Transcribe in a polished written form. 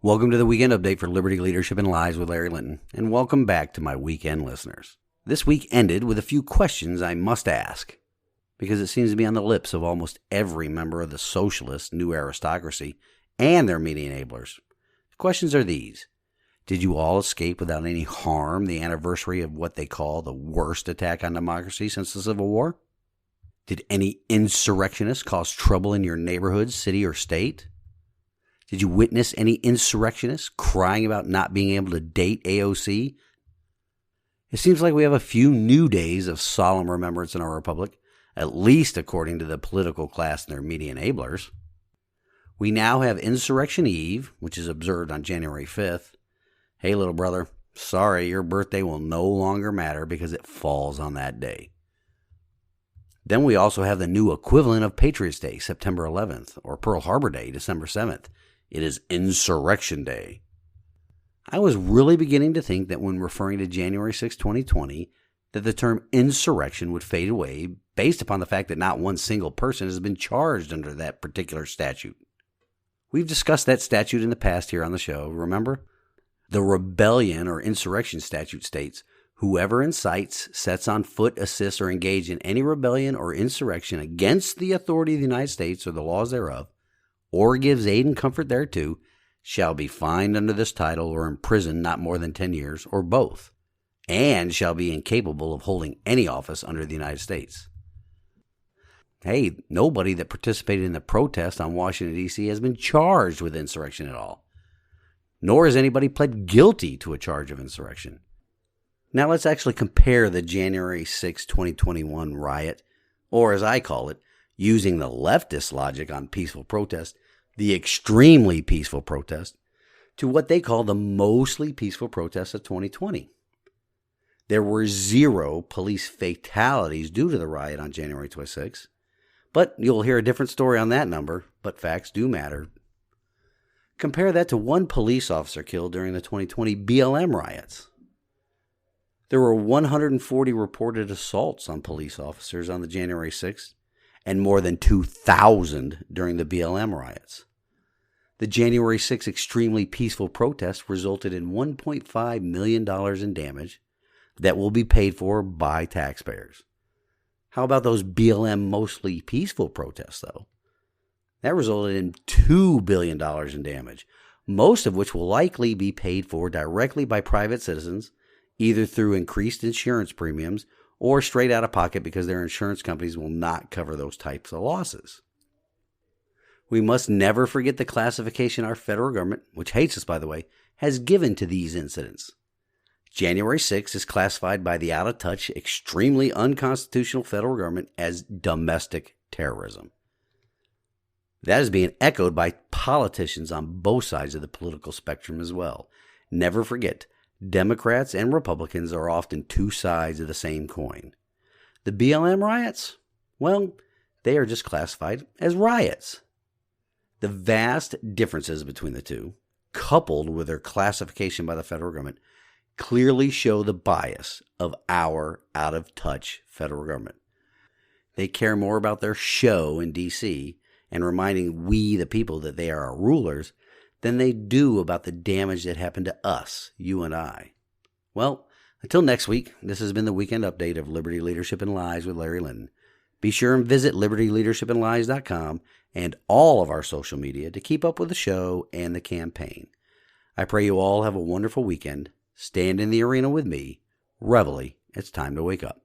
Welcome to the Weekend Update for Liberty Leadership and Lies with Larry Linton, and welcome back to my weekend listeners. This week ended with a few questions I must ask, because it seems to be on the lips of almost every member of the socialist new aristocracy and their media enablers. The questions are these. Did you all escape without any harm the anniversary of what they call the worst attack on democracy since the Civil War? Did any insurrectionists cause trouble in your neighborhood, city, or state? Did you witness any insurrectionists crying about not being able to date AOC? It seems like we have a few new days of solemn remembrance in our republic, at least according to the political class and their media enablers. We now have Insurrection Eve, which is observed on January 5th. Hey, little brother, sorry, your birthday will no longer matter because it falls on that day. Then we also have the new equivalent of Patriots' Day, September 11th, or Pearl Harbor Day, December 7th. It is Insurrection Day. I was really beginning to think that when referring to January 6, 2020, that the term insurrection would fade away based upon the fact that not one single person has been charged under that particular statute. We've discussed that statute in the past here on the show, remember? The rebellion or insurrection statute states, whoever incites, sets on foot, assists, or engages in any rebellion or insurrection against the authority of the United States or the laws thereof, or gives aid and comfort thereto, shall be fined under this title or imprisoned not more than 10 years, or both, and shall be incapable of holding any office under the United States. Hey, nobody that participated in the protest on Washington, D.C. has been charged with insurrection at all, nor has anybody pled guilty to a charge of insurrection. Now let's actually compare the January 6, 2021 riot, or as I call it, using the leftist logic on peaceful protest, the extremely peaceful protest, to what they call the mostly peaceful protest of 2020. There were 0 police fatalities due to the riot on January 26, but you'll hear a different story on that number, but facts do matter. Compare that to 1 police officer killed during the 2020 BLM riots. There were 140 reported assaults on police officers on the January 6th, and more than 2,000 during the BLM riots. The January 6 extremely peaceful protest resulted in $1.5 million in damage that will be paid for by taxpayers. How about those BLM mostly peaceful protests, though? That resulted in $2 billion in damage, most of which will likely be paid for directly by private citizens, either through increased insurance premiums or straight out of pocket because their insurance companies will not cover those types of losses. We must never forget the classification our federal government, which hates us by the way, has given to these incidents. January 6 is classified by the out-of-touch, extremely unconstitutional federal government as domestic terrorism. That is being echoed by politicians on both sides of the political spectrum as well. Never forget, Democrats and Republicans are often 2 sides of the same coin. The BLM riots? Well, they are just classified as riots. The vast differences between the two, coupled with their classification by the federal government, clearly show the bias of our out-of-touch federal government. They care more about their show in D.C. and reminding we, the people, that they are our rulers than they do about the damage that happened to us, you and I. Well, until next week, this has been the Weekend Update of Liberty Leadership and Lies with Larry Linton. Be sure and visit libertyleadershipandlies.com and all of our social media to keep up with the show and the campaign. I pray you all have a wonderful weekend. Stand in the arena with me. Reveille, it's time to wake up.